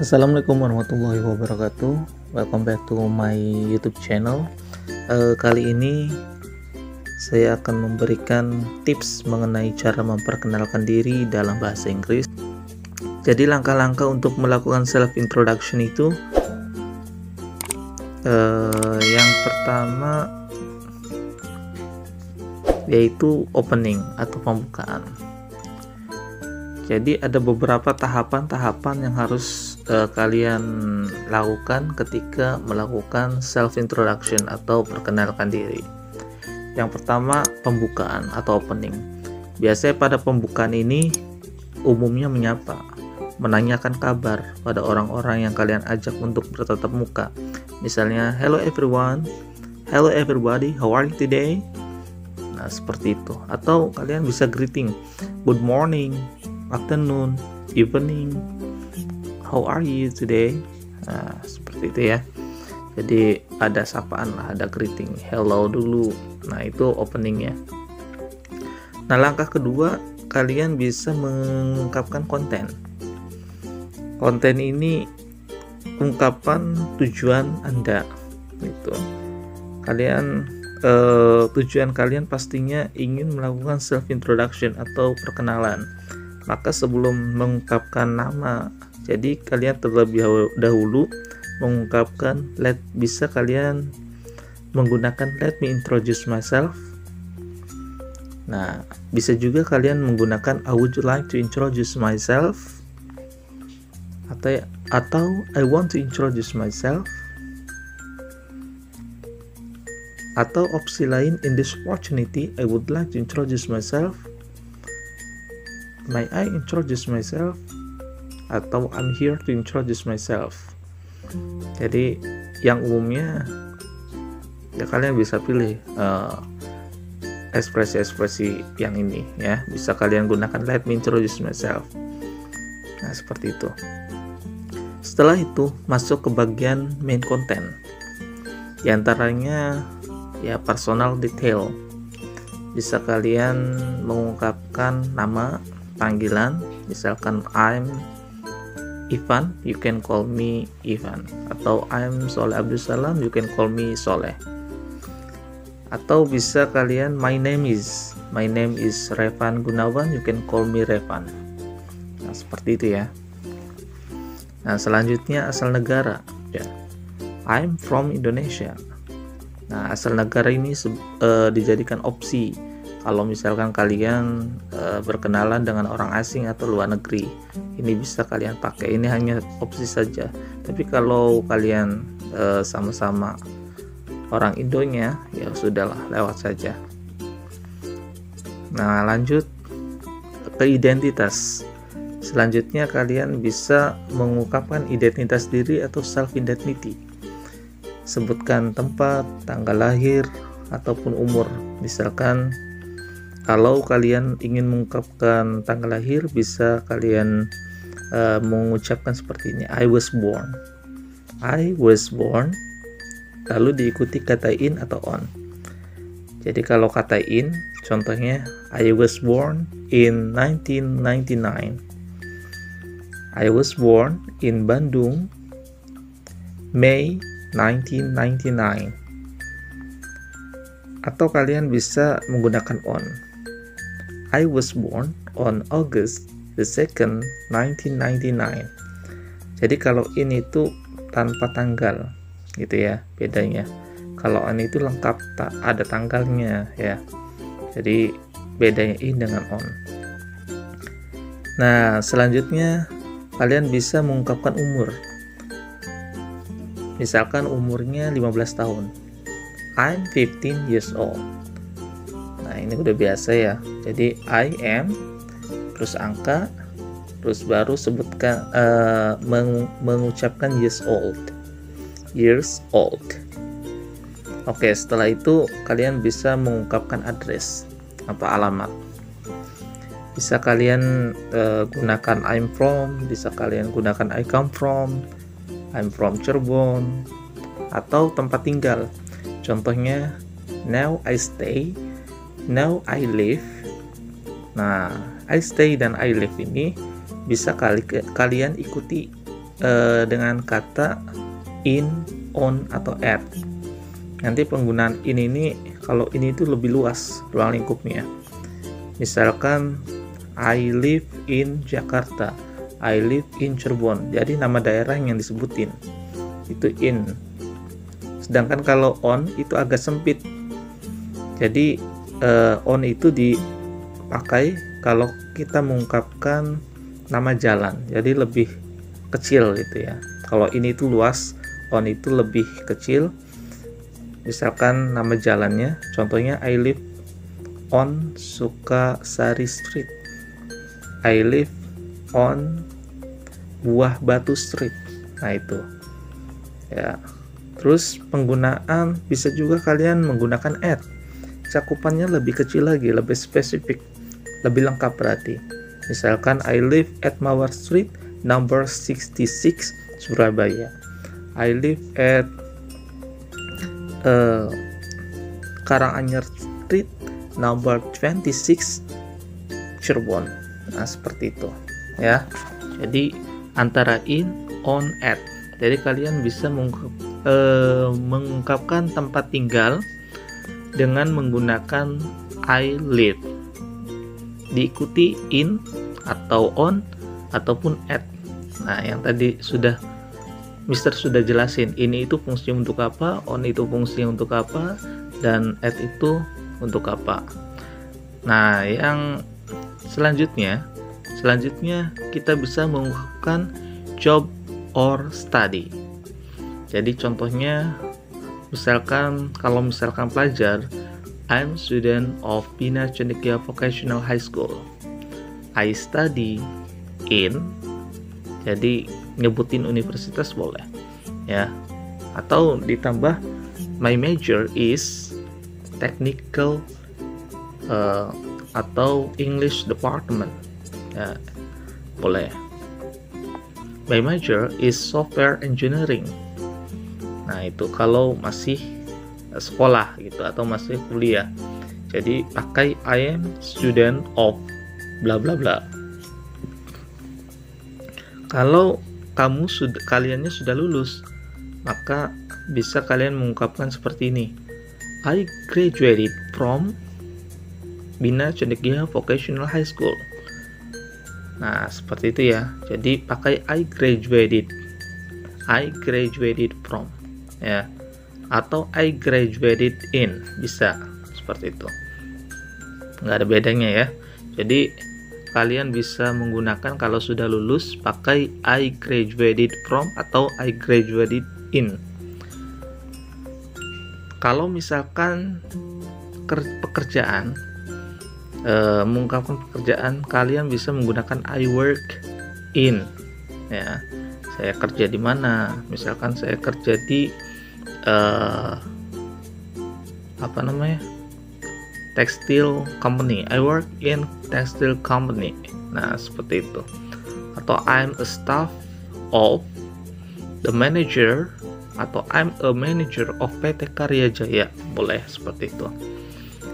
Assalamualaikum warahmatullahi wabarakatuh. Welcome back to my YouTube channel. Kali ini saya akan memberikan tips mengenai cara memperkenalkan diri dalam bahasa Inggris. Jadi langkah-langkah untuk melakukan self introduction itu yang pertama yaitu opening atau pembukaan. Jadi ada beberapa tahapan-tahapan yang harus kalian lakukan ketika melakukan self introduction atau perkenalkan diri. Yang pertama, pembukaan atau opening. Biasanya pada pembukaan ini umumnya menyapa, menanyakan kabar pada orang-orang yang kalian ajak untuk bertatap muka. Misalnya, hello everyone, hello everybody, how are you today? Nah, seperti itu. Atau kalian bisa greeting, good morning, afternoon, evening, how are you today? Nah, seperti itu ya. Jadi ada sapaan lah, ada greeting, hello dulu. Nah, itu openingnya. Nah, langkah kedua, kalian bisa mengungkapkan konten. Konten ini ungkapan tujuan Anda gitu. Tujuan kalian pastinya ingin melakukan self introduction atau perkenalan. Maka sebelum mengungkapkan nama, jadi kalian terlebih dahulu mengungkapkan bisa kalian menggunakan let me introduce myself. Nah, bisa juga kalian menggunakan I would like to introduce myself atau I want to introduce myself. Atau opsi lain, in this opportunity I would like to introduce myself. May I introduce myself? Atau I'm here to introduce myself. Jadi yang umumnya ya kalian bisa pilih ekspresi-ekspresi yang ini ya. Bisa kalian gunakan let me introduce myself. Nah, seperti itu. Setelah itu masuk ke bagian main content. Di antaranya ya personal detail. Bisa kalian mengungkapkan nama, panggilan, misalkan I'm Ivan, you can call me Ivan, atau I'm Soleh Abdul Salam, you can call me Soleh. Atau bisa kalian my name is Revan Gunawan, you can call me Revan. Nah, seperti itu ya. Nah, selanjutnya asal negara ya. I'm from Indonesia. Nah, asal negara ini dijadikan opsi kalau misalkan kalian berkenalan dengan orang asing atau luar negeri. Ini bisa kalian pakai, ini hanya opsi saja. Tapi kalau kalian sama-sama orang Indonya, ya sudahlah, lewat saja. Nah, lanjut ke identitas. Selanjutnya kalian bisa mengungkapkan identitas diri atau self identity. Sebutkan tempat, tanggal lahir, ataupun umur. Misalkan kalau kalian ingin mengungkapkan tanggal lahir, bisa kalian mengucapkan seperti ini, I was born, lalu diikuti kata in atau on. Jadi kalau kata in, contohnya I was born in 1999, I was born in Bandung, May 1999. Atau kalian bisa menggunakan on. I was born on August the 2nd, 1999. Jadi kalau in itu tanpa tanggal, gitu ya, bedanya. Kalau on itu lengkap, tak ada tanggalnya ya. Jadi bedanya in dengan on. Nah, selanjutnya kalian bisa mengungkapkan umur. Misalkan umurnya 15 tahun. I'm 15 years old. Nah, ini udah biasa ya. Jadi I am, terus angka, terus baru sebutkan mengucapkan years old. Oke, setelah itu kalian bisa mengungkapkan address atau alamat. Bisa kalian gunakan I'm from, bisa kalian gunakan I come from, I'm from Cirebon, atau tempat tinggal. Contohnya, now I stay, now I live. Nah, I stay dan I live ini bisa kalian ikuti dengan kata in, on, atau at. Nanti penggunaan in ini, kalau ini itu lebih luas ruang lingkupnya. Misalkan I live in Jakarta, I live in Cirebon. Jadi nama daerah yang disebutin itu in. Sedangkan kalau on itu agak sempit. Jadi on itu dipakai kalau kita mengungkapkan nama jalan. Jadi lebih kecil gitu ya. Kalau ini itu luas, on itu lebih kecil. Misalkan nama jalannya, contohnya I live on Sukasari Street, I live on Buah Batu Street. Nah itu ya. Terus penggunaan bisa juga kalian menggunakan at. Cakupannya lebih kecil lagi, lebih spesifik, lebih lengkap berarti. Misalkan I live at Mawar Street number 66 Surabaya, I live at Karanganyar Street number 26 Cirebon. Nah seperti itu ya. Jadi antara in, on, at. Jadi kalian bisa mengungkapkan tempat tinggal dengan menggunakan I live, diikuti in atau on ataupun at. Nah yang tadi Mister sudah jelasin, ini itu fungsi untuk apa, on itu fungsi untuk apa, dan at itu untuk apa. Nah yang selanjutnya kita bisa mengungkapkan job or study. Jadi contohnya misalkan pelajar, I'm student of Bina Cendekia Vocational High School, I study in, jadi nyebutin universitas boleh ya, atau ditambah my major is technical atau English department ya, boleh. My major is software engineering. Nah itu kalau masih sekolah gitu atau masih kuliah, jadi pakai I am student of bla bla bla. Kalau kaliannya sudah lulus, maka bisa kalian mengungkapkan seperti ini. I graduated from Bina Cendekia Vocational High School. Nah, seperti itu ya. Jadi pakai I graduated from ya. Atau I graduated in, bisa seperti itu. Nggak ada bedanya ya. Jadi kalian bisa menggunakan kalau sudah lulus pakai I graduated from atau I graduated in. Kalau misalkan pekerjaan, mengungkapkan pekerjaan, kalian bisa menggunakan I work in ya. Saya kerja di mana? Misalkan saya kerja di textile company, I work in textile company. Nah seperti itu. Atau I'm a staff of the manager, atau I'm a manager of PT Karya Jaya, boleh seperti itu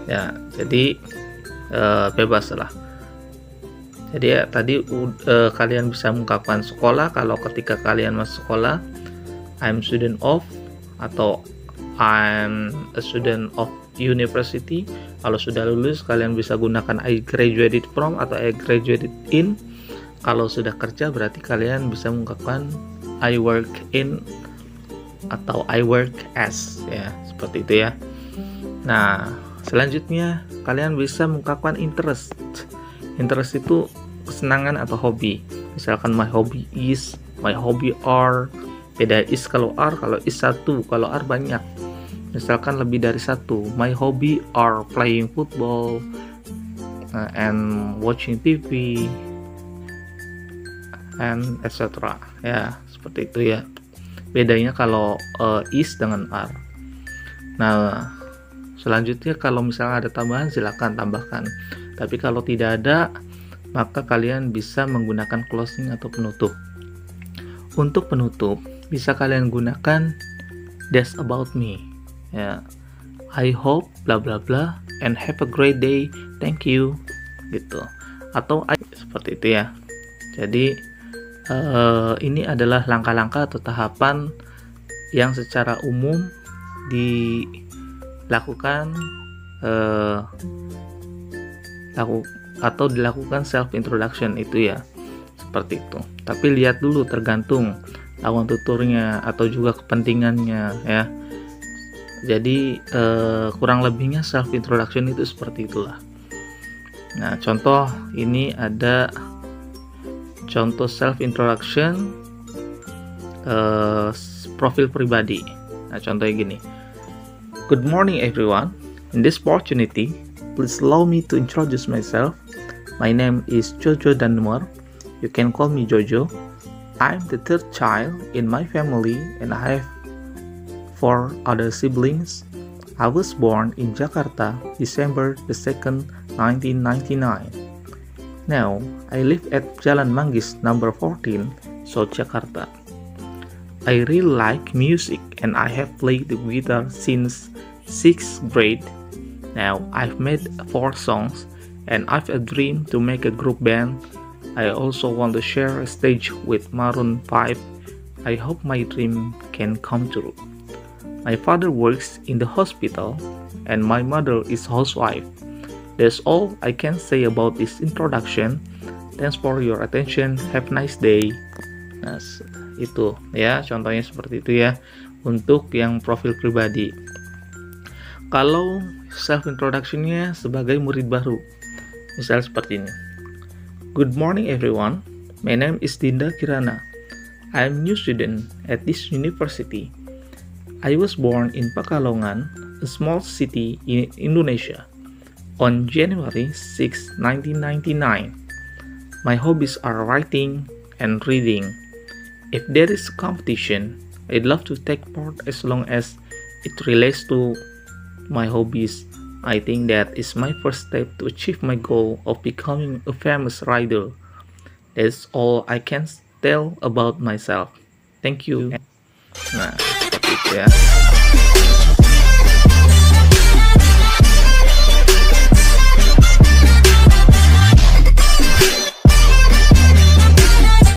ya. Jadi bebas lah. Jadi ya tadi kalian bisa mengungkapkan sekolah. Kalau ketika kalian masuk sekolah, I'm student of, atau I'm a student of university. Kalau sudah lulus, kalian bisa gunakan I graduated from atau I graduated in. Kalau sudah kerja, berarti kalian bisa mengungkapkan I work in atau I work as ya, seperti itu ya. Nah selanjutnya kalian bisa mengungkapkan interest. Interest itu kesenangan atau hobi. Misalkan my hobby is, my hobby are. Beda is kalau are, kalau is satu, kalau are banyak. Misalkan lebih dari satu. My hobby are playing football and watching TV and etc. Ya, seperti itu ya. Bedanya kalau is dengan are. Nah, selanjutnya kalau misalnya ada tambahan, silakan tambahkan. Tapi kalau tidak ada, maka kalian bisa menggunakan closing atau penutup. Untuk penutup, bisa kalian gunakan that's about me. Ya, I hope bla bla bla and have a great day, thank you gitu. Atau seperti itu ya. Jadi Ini adalah langkah-langkah atau tahapan yang secara umum dilakukan dilakukan self introduction itu ya, seperti itu. Tapi lihat dulu, tergantung lawan tuturnya atau juga kepentingannya ya. Jadi kurang lebihnya self introduction itu seperti itulah. Nah, contoh ini ada contoh self introduction profil pribadi. Nah, contohnya gini. Good morning everyone. In this opportunity, please allow me to introduce myself. My name is Jojo Danmar. You can call me Jojo. I'm the third child in my family and I have 4 other siblings. I was born in Jakarta, December the 2nd, 1999. Now, I live at Jalan Manggis number 14, South Jakarta. I really like music and I have played the guitar since 6th grade. Now, I've made 4 songs and I've a dream to make a group band. I also want to share a stage with Maroon 5. I hope my dream can come true. My father works in the hospital and my mother is housewife. That's all I can say about this introduction. Thanks for your attention. Have a nice day. Nah, itu ya, contohnya seperti itu ya untuk yang profil pribadi. Kalau self introduction-nya sebagai murid baru, misalnya seperti ini. Good morning everyone. My name is Dinda Kirana. I am new student at this university. I was born in Pekalongan, a small city in Indonesia, on January 6, 1999. My hobbies are writing and reading. If there is a competition, I'd love to take part as long as it relates to my hobbies. I think that is my first step to achieve my goal of becoming a famous rider. That's all I can tell about myself. Thank you. Nah, seperti itu ya.